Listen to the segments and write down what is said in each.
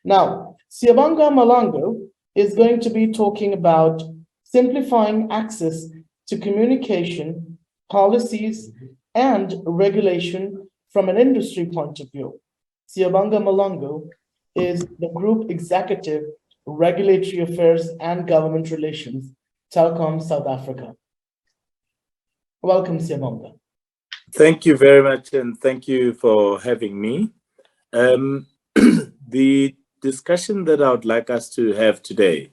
Now, Siyabonga Mahlangu is going to be talking about simplifying access to communication, policies, and regulation from an industry point of view. Siyabonga Mahlangu is the Group Executive, Regulatory Affairs and Government Relations, Telkom, South Africa. Welcome, Siyabonga. Thank you very much, and thank you for having me. The discussion that I would like us to have today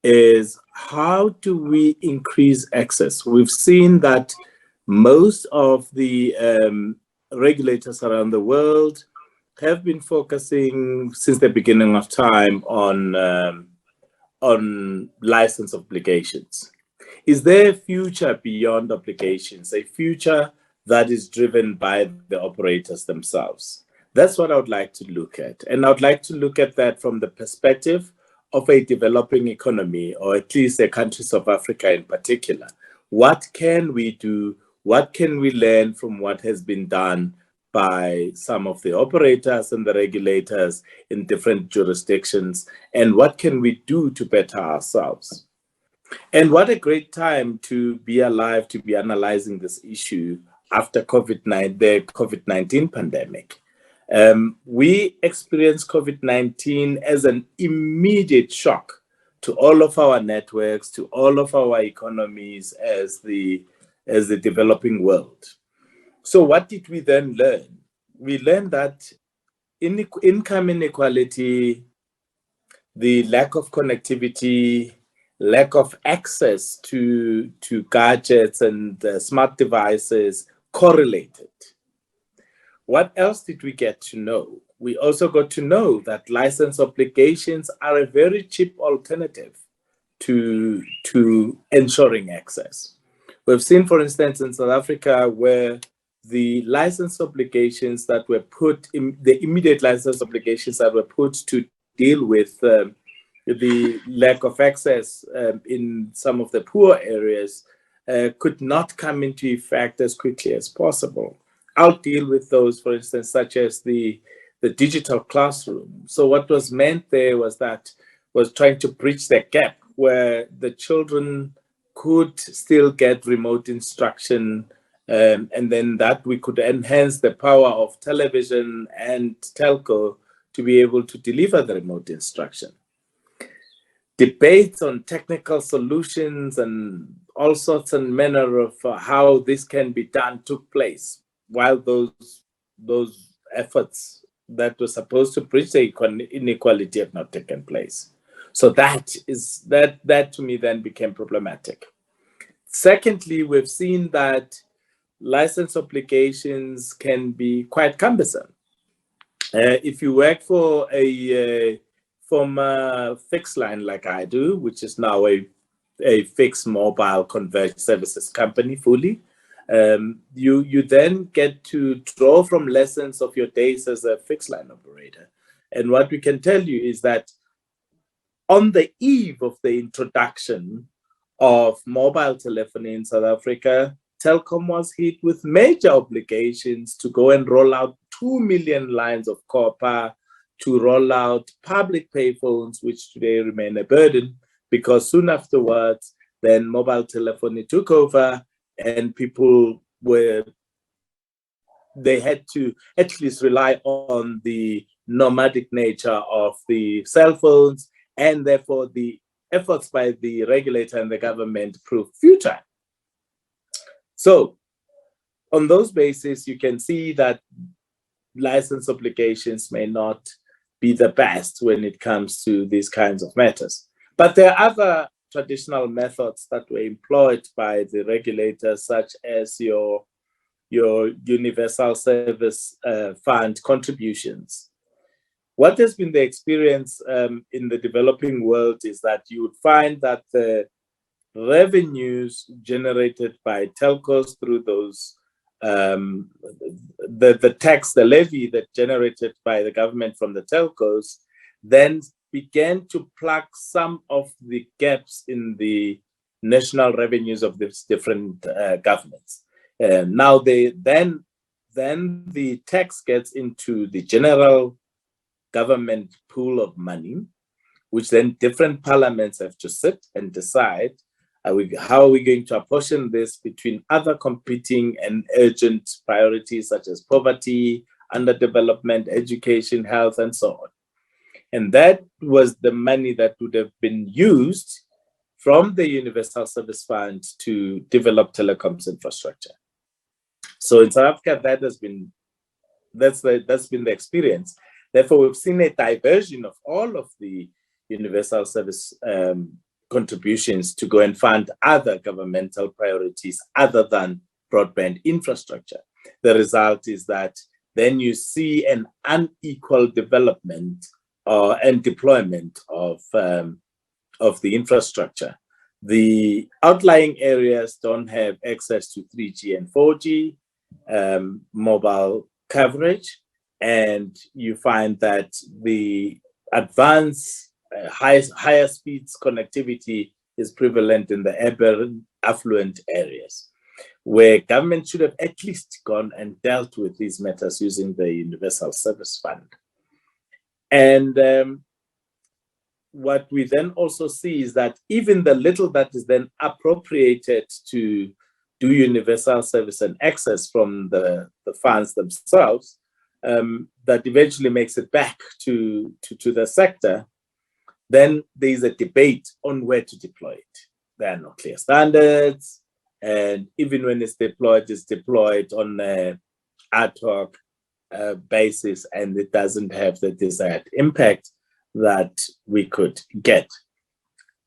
is how do we increase access? We've seen that most of the regulators around the world have been focusing since the beginning of time on license obligations. Is there a future beyond obligations, a future that is driven by the operators themselves? That's what I would like to look at. And I would like to look at that from the perspective of a developing economy, or at least the countries of Africa in particular. What can we do? What can we learn from what has been done by some of the operators and the regulators in different jurisdictions? And what can we do to better ourselves? And what a great time to be alive, to be analyzing this issue after the COVID-19 pandemic. We experienced COVID-19 as an immediate shock to all of our networks, to all of our economies as the developing world. So what did we then learn? We learned that income inequality, the lack of connectivity, lack of access to gadgets and smart devices correlated. What else did we get to know? We also got to know that license obligations are a very cheap alternative to ensuring access. We've seen, for instance, in South Africa, where the license obligations that were put in, the immediate license obligations that were put to deal with the lack of access in some of the poor areas could not come into effect as quickly as possible. I'll deal with those, for instance, such as the digital classroom. So what was meant there was trying to bridge that gap where the children could still get remote instruction, and then that we could enhance the power of television and telco to be able to deliver the remote instruction. Debates on technical solutions and all sorts and manner of how this can be done took place, while those efforts that were supposed to bridge the inequality have not taken place. So that to me then became problematic. Secondly, we've seen that license obligations can be quite cumbersome. If you work for a fixed line like I do, which is now a fixed mobile converged services company fully, you then get to draw from lessons of your days as a fixed line operator. And what we can tell you is that on the eve of the introduction of mobile telephony in South Africa, Telkom was hit with major obligations to go and roll out 2 million lines of copper, to roll out public payphones, which today remain a burden, because soon afterwards, then mobile telephony took over and people they had to at least rely on the nomadic nature of the cell phones, and therefore the efforts by the regulator and the government proved futile. So on those bases, you can see that license obligations may not be the best when it comes to these kinds of matters. But there are other traditional methods that were employed by the regulators, such as your universal service fund contributions. What has been the experience in the developing world is that you would find that the revenues generated by telcos through those the tax, the levy that generated by the government from the telcos, then began to plug some of the gaps in the national revenues of these different governments. Now then the tax gets into the general government pool of money, which then different parliaments have to sit and decide, how are we going to apportion this between other competing and urgent priorities such as poverty, underdevelopment, education, health, and so on. And that was the money that would have been used from the Universal Service Fund to develop telecoms infrastructure. So in South Africa, that's been the experience. Therefore, we've seen a diversion of all of the Universal Service contributions to go and fund other governmental priorities other than broadband infrastructure. The result is that then you see an unequal development and deployment of the infrastructure. The outlying areas don't have access to 3G and 4G mobile coverage, and you find that the advanced higher speeds connectivity is prevalent in the urban affluent areas, where government should have at least gone and dealt with these matters using the Universal Service Fund. And what we then also see is that even the little that is then appropriated to do universal service and access from the funds themselves, that eventually makes it back to the sector, then there's a debate on where to deploy it. There are no clear standards, and even when it's deployed on an ad hoc basis, and it doesn't have the desired impact that we could get.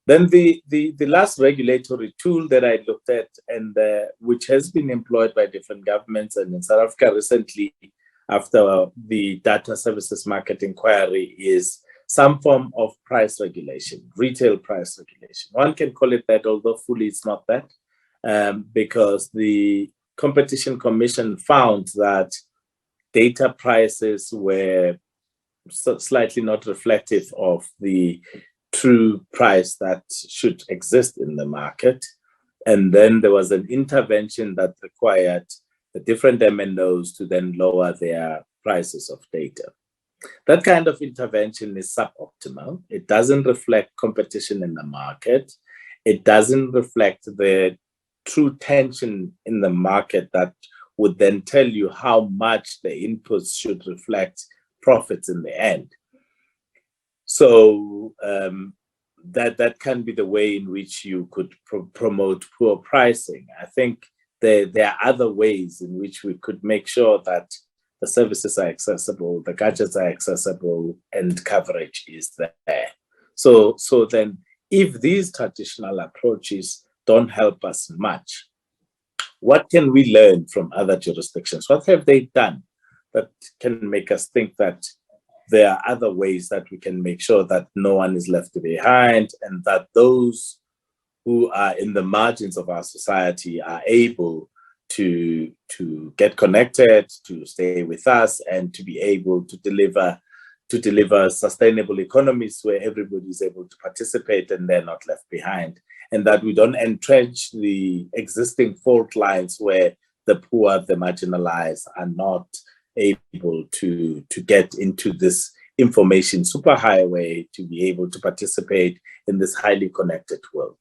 Then the last regulatory tool that I looked at, and which has been employed by different governments, and in South Africa recently after the data services market inquiry, is some form of price regulation, retail price regulation. One can call it that, although fully it's not that, because the Competition Commission found that data prices were slightly not reflective of the true price that should exist in the market. And then there was an intervention that required the different MNOs to then lower their prices of data. That kind of intervention is suboptimal. It doesn't reflect competition in the market. It doesn't reflect the true tension in the market that would then tell you how much the inputs should reflect profits in the end. So that can be the way in which you could promote poor pricing. I think there are other ways in which we could make sure that the services are accessible, the gadgets are accessible, and coverage is there. So then, if these traditional approaches don't help us much, what can we learn from other jurisdictions? What have they done that can make us think that there are other ways that we can make sure that no one is left behind, and that those who are in the margins of our society are able to get connected, to stay with us, and to be able to deliver sustainable economies where everybody is able to participate and they're not left behind, and that we don't entrench the existing fault lines where the poor, the marginalized are not able to get into this information superhighway to be able to participate in this highly connected world.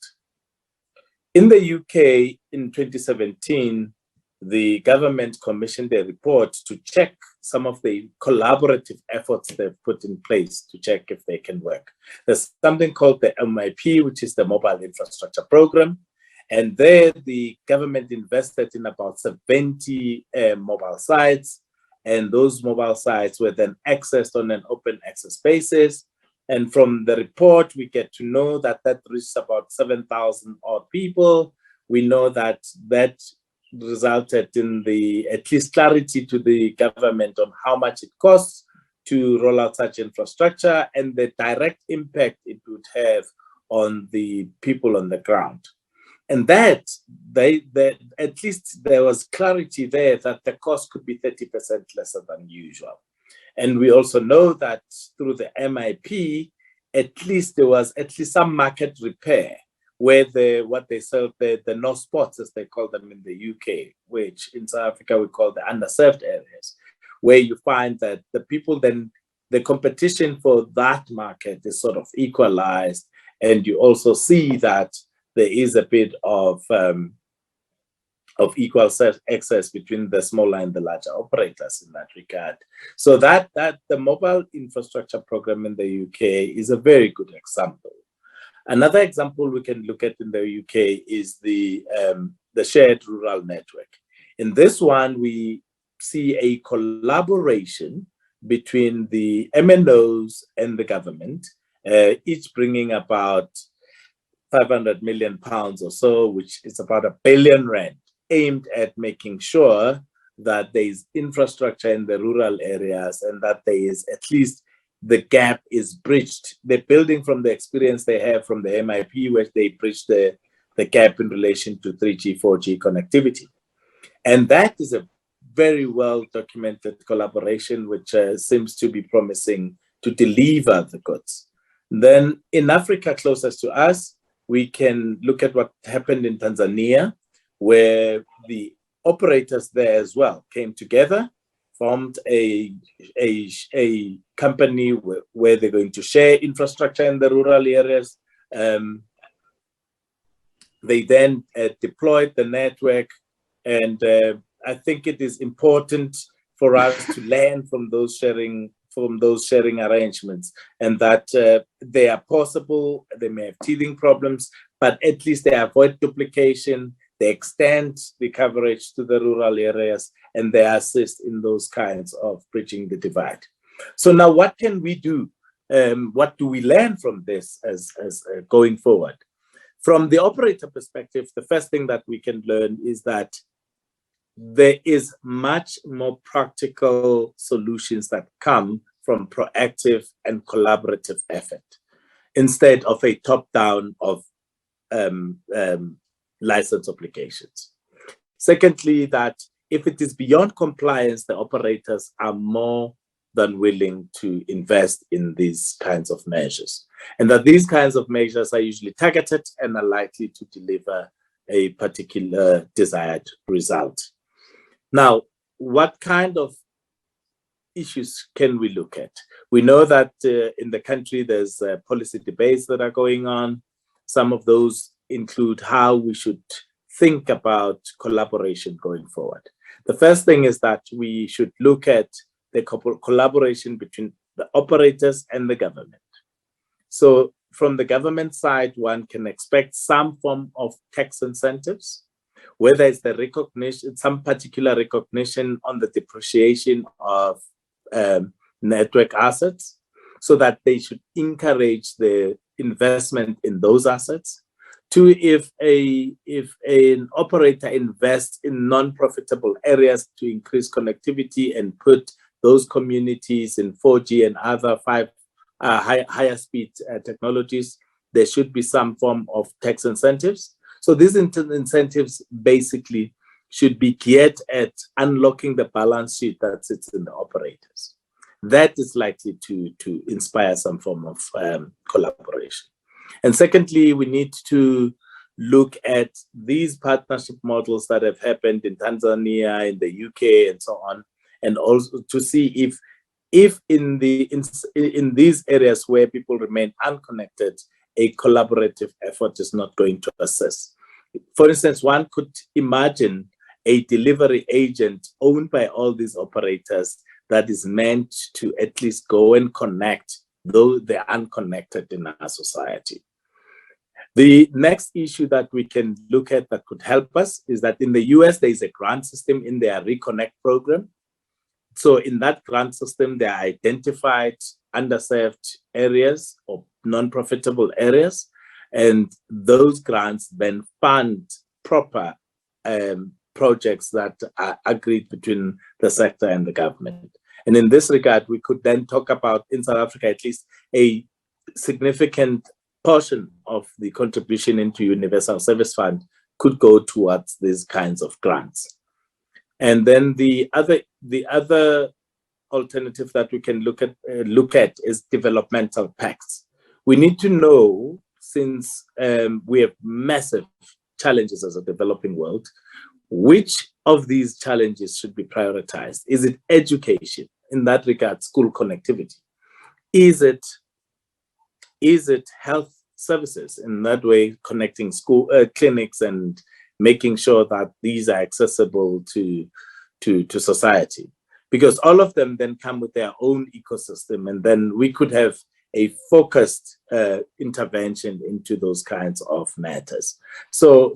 In the UK in 2017, the government commissioned a report to check some of the collaborative efforts they've put in place to check if they can work. There's something called the MIP, which is the Mobile Infrastructure Program. And there the government invested in about 70 mobile sites. And those mobile sites were then accessed on an open access basis. And from the report, we get to know that reached about 7,000 odd people. We know that resulted in at least clarity to the government on how much it costs to roll out such infrastructure and the direct impact it would have on the people on the ground. And that at least there was clarity there that the cost could be 30% lesser than usual. And we also know that through the MIP, at least there was some market repair where what they serve, the no spots, as they call them in the UK, which in South Africa we call the underserved areas, where you find that the people then the competition for that market is sort of equalized, and you also see that there is a bit of equal access between the smaller and the larger operators in that regard. So that the mobile infrastructure program in the UK is a very good example. Another example we can look at in the UK is the shared rural network. In this one, we see a collaboration between the MNOs and the government, each bringing about 500 million pounds or so, which is about R1 billion, aimed at making sure that there is infrastructure in the rural areas and that there is at least the gap is bridged. They're building from the experience they have from the MIP, where they bridged the gap in relation to 3G, 4G connectivity. And that is a very well documented collaboration, which seems to be promising to deliver the goods. Then in Africa, closest to us, we can look at what happened in Tanzania, where the operators there as well came together, formed a company where they're going to share infrastructure in the rural areas. They then deployed the network, and I think it is important for us to learn from those sharing arrangements, and that they are possible. They may have teething problems, but at least they avoid duplication. They extend the coverage to the rural areas, and they assist in those kinds of bridging the divide. So now, what can we do? What do we learn from this as going forward? From the operator perspective, the first thing that we can learn is that there is much more practical solutions that come from proactive and collaborative effort, instead of a top-down of license applications. Secondly, that if it is beyond compliance, the operators are more than willing to invest in these kinds of measures, and that these kinds of measures are usually targeted and are likely to deliver a particular desired result. Now, what kind of issues can we look at? We know that in the country, there's policy debates that are going on. Some of those include how we should think about collaboration going forward. The first thing is that we should look at the collaboration between the operators and the government. So from the government side, one can expect some form of tax incentives, whether it's the recognition, some particular recognition on the depreciation of network assets, so that they should encourage the investment in those assets. Two, if an operator invests in non-profitable areas to increase connectivity and put those communities in 4G and other higher speed technologies, there should be some form of tax incentives. So these incentives basically should be geared at unlocking the balance sheet that sits in the operators. That is likely to inspire some form of collaboration. And secondly, we need to look at these partnership models that have happened in Tanzania, in the UK, and so on, and also to see if in these areas where people remain unconnected, a collaborative effort is not going to assist. For instance, one could imagine a delivery agent owned by all these operators that is meant to at least go and connect those they're unconnected in our society. The next issue that we can look at that could help us is that in the US, there is a grant system in their Reconnect program. So in that grant system, there are identified underserved areas or non-profitable areas, and those grants then fund proper projects that are agreed between the sector and the government. And in this regard, we could then talk about, in South Africa at least, a significant portion of the contribution into Universal Service Fund could go towards these kinds of grants. And then the other alternative that we can look at is developmental pacts. We need to know, since we have massive challenges as a developing world, which of these challenges should be prioritized? Is it education? In that regard, school connectivity. is it health services, in that way connecting school clinics and making sure that these are accessible to society, because all of them then come with their own ecosystem, and then we could have a focused intervention into those kinds of matters. So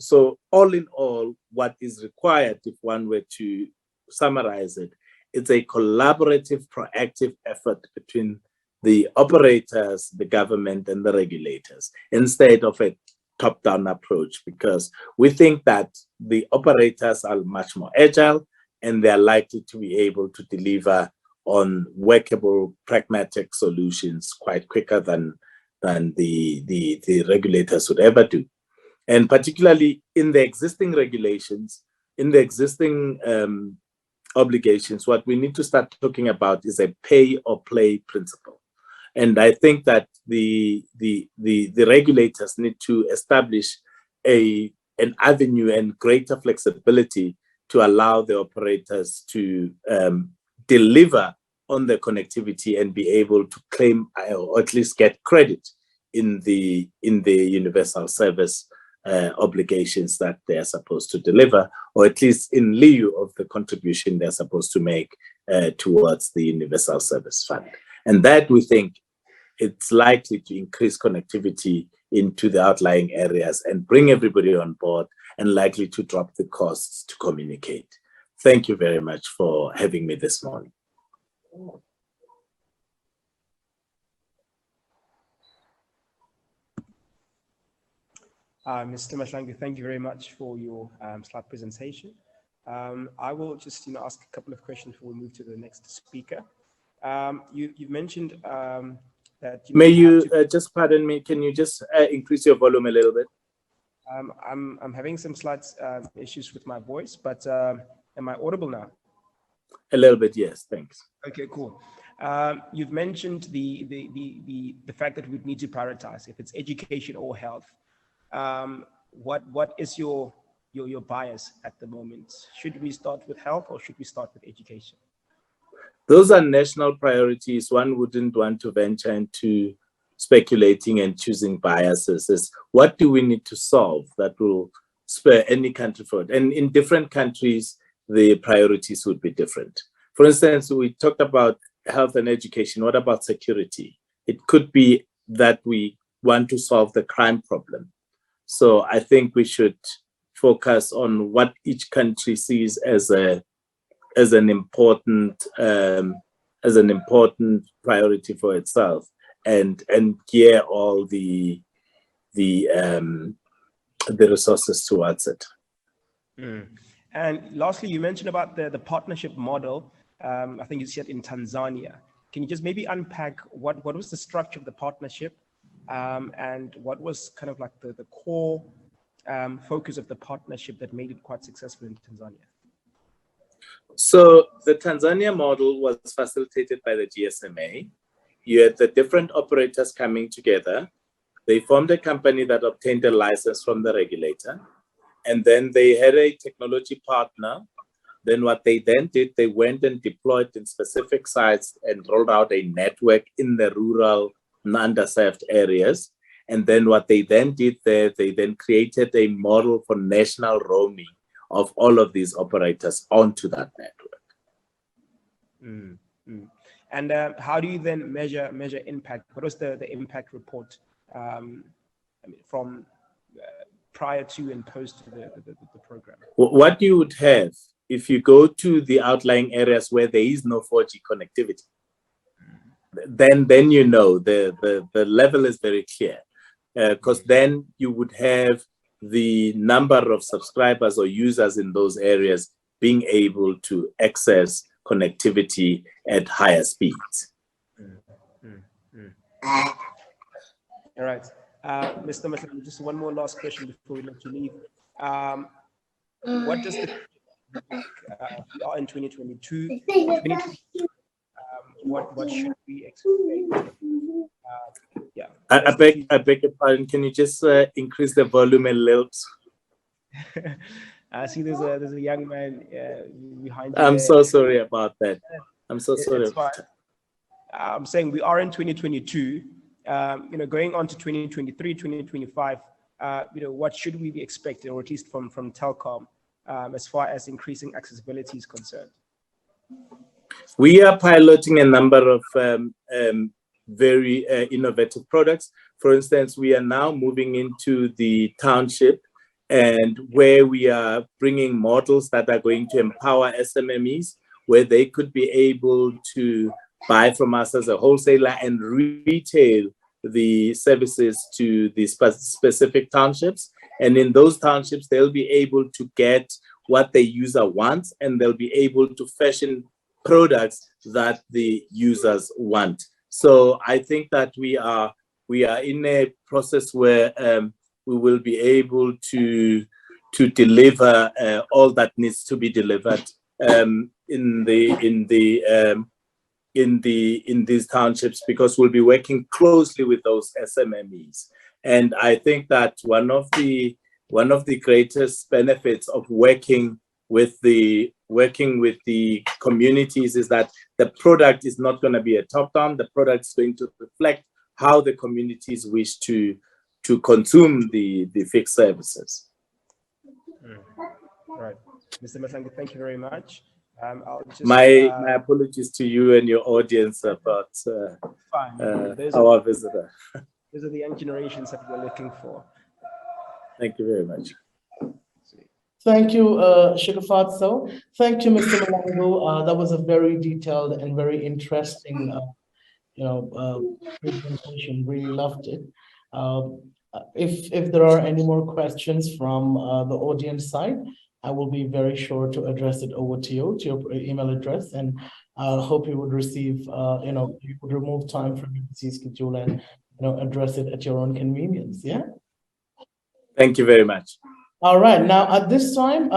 all in all, what is required, if one were to summarize it, it's a collaborative, proactive effort between the operators, the government, and the regulators, instead of a top-down approach, because we think that the operators are much more agile and they're likely to be able to deliver on workable, pragmatic solutions quite quicker than the regulators would ever do. And particularly in the existing regulations, in the existing obligations, what we need to start talking about is a pay or play principle. And I think that the regulators need to establish an avenue and greater flexibility to allow the operators to deliver on the connectivity and be able to claim or at least get credit in the universal service obligations that they are supposed to deliver, or at least in lieu of the contribution they're supposed to make towards the universal service fund. And that, we think, it's likely to increase connectivity into the outlying areas and bring everybody on board, and likely to drop the costs to communicate. Thank you very much for having me this morning. Mr. Mahlangu, thank you very much for your slide presentation. I will just ask a couple of questions before we move to the next speaker. You've mentioned that may you just pardon me, can you just increase your volume a little bit? I'm having some slight issues with my voice, but am I audible now? A little bit, yes, thanks. Okay, cool. You've mentioned the fact that we need to prioritize if it's education or health. What is your bias at the moment? Should we start with health or should we start with education? Those are national priorities. One wouldn't want to venture into speculating and choosing biases. It's what do we need to solve that will spur any country forward? And in different countries, the priorities would be different. For instance, we talked about health and education. What about security? It could be that we want to solve the crime problem. So I think we should focus on what each country sees as an important priority for itself, and gear all the resources towards it. And lastly, you mentioned about the partnership model. I think you said in Tanzania. Can you just maybe unpack what was the structure of the partnership, and what was kind of like the core focus of the partnership that made it quite successful in Tanzania? So the Tanzania model was facilitated by the GSMA. You had the different operators coming together. They formed a company that obtained a license from the regulator, and then they had a technology partner. Then what they then did, they went and deployed in specific sites and rolled out a network in the rural and underserved areas. And then what they then did there, they then created a model for national roaming of all of these operators onto that network. And how do you then measure impact? What was the impact report from prior to and post to the program? What you would have if you go to the outlying areas where there is no 4G connectivity, then you know the level is very clear, because then you would have the number of subscribers or users in those areas being able to access connectivity at higher speeds. All right. Mr. Mahlangu, just one more last question before we let you leave. What does the we are in 2022, what should we expect? Yeah. I beg your pardon. Can you just increase the volume a little? I see there's a young man behind you. I'm so sorry about that. I'm so sorry. It's fine. I'm saying we are in 2022, going on to 2023, 2025, what should we be expecting, or at least from Telkom, as far as increasing accessibility is concerned? We are piloting a number of very innovative products. For instance, we are now moving into the township, and where we are bringing models that are going to empower SMMEs, where they could be able to buy from us as a wholesaler and retail the services to the specific townships. And in those townships, they'll be able to get what the user wants, and they'll be able to fashion products that the users want. So I think that we are in a process where we will be able to deliver all that needs to be delivered in these townships, because we'll be working closely with those SMMEs. And I think that one of the greatest benefits of working with the communities is that the product is not going to be a top-down. The product is going to reflect how the communities wish to consume the fixed services. Right. Mr. Mahlangu, thank you very much. I'll just, my apologies to you and your audience about our visitor. Those are the young generations that we're looking for. Thank you very much. Thank you, Shikafat. So, thank you, Mr. Mahlangu. That was a very detailed and very interesting, presentation. Really loved it. If there are any more questions from the audience side, I will be very sure to address it over to you, to your email address, and hope you would receive, you would remove time from your busy schedule and, address it at your own convenience. Yeah. Thank you very much. All right. Now, at this time,